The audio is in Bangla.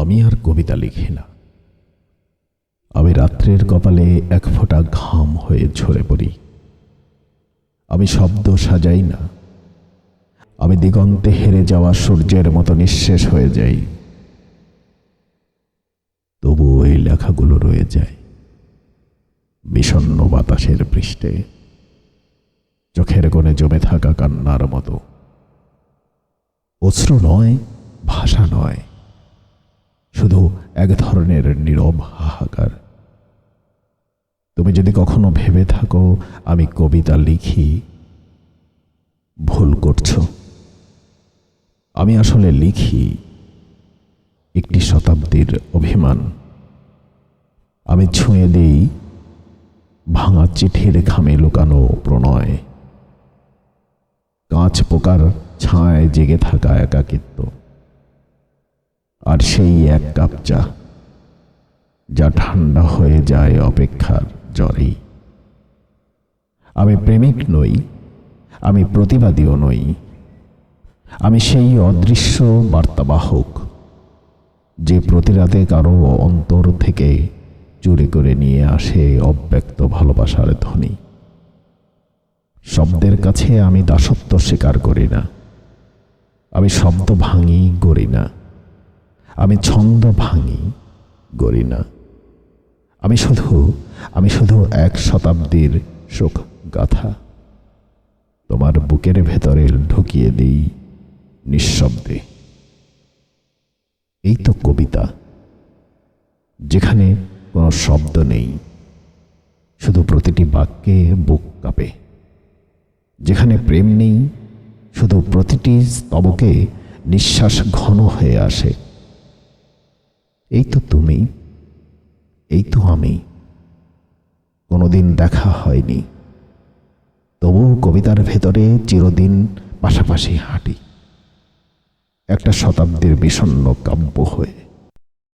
আমি আর কবিতা লিখি না। আমি রাত্রের কপালে এক ফোঁটা ঘাম হয়ে ঝরে পড়ি। আমি শব্দ সাজাই না। আমি দিগন্তে হেরে যাওয়া সূর্যের মতো নিঃশেষ হয়ে যাই। তবু এই লেখাগুলো রয়ে যায় বিষণ্ণ বাতাসের পৃষ্ঠে, চোখের কোণে জমে থাকা কান্নার মতো। অশ্রু নয়, ভাষা নয়, শুধু এক ধরনের নীরব হাহাকার। তুমি যদি কখনো ভেবে থাকো আমি কবিতা লিখি, ভুল করছো। আমি আসলে লিখি একটি শতাব্দীর অভিমান। আমি ছুঁয়ে দিই ভাঙা চিঠির খামে লুকানো প্রণয়, কাঁচ পোকার ছায়ায় জেগে থাকা একাকিত্ব, আর সেই এক কাপ চা যা ঠান্ডা হয়ে যায় অপেক্ষার জ্বরেই। আমি প্রেমিক নই, আমি প্রতিবাদীও নই। আমি সেই অদৃশ্য বার্তাবাহক যে প্রতি রাতে কারো অন্তর থেকে চুরি করে নিয়ে আসে অব্যক্ত ভালোবাসার ধ্বনি। শব্দের কাছে আমি দাসত্ব স্বীকার করি না। আমি শব্দ ভাঙি, গড়ি না। আমি ছন্দ ভাঙি, গড়ি না। আমি শুধু এক শতাব্দীর শোক গাথা তোমার বুকের ভেতরে ঢুকিয়ে দিই নিঃশব্দে। এই তো কবিতা, যেখানে কোনো শব্দ নেই, শুধু প্রতিটি বাক্যে বুক কাঁপে। যেখানে প্রেম নেই, শুধু প্রতিটি স্তবকে নিঃশ্বাস ঘন হয়ে আসে। এই তো তুমি, এই তো আমি। কোনোদিন দেখা হয়নি, তবু কবিতার ভেতরে চিরদিন পাশাপাশি হাঁটি, একটা শতাব্দীর বিষণ্ণ কাব্য হয়ে।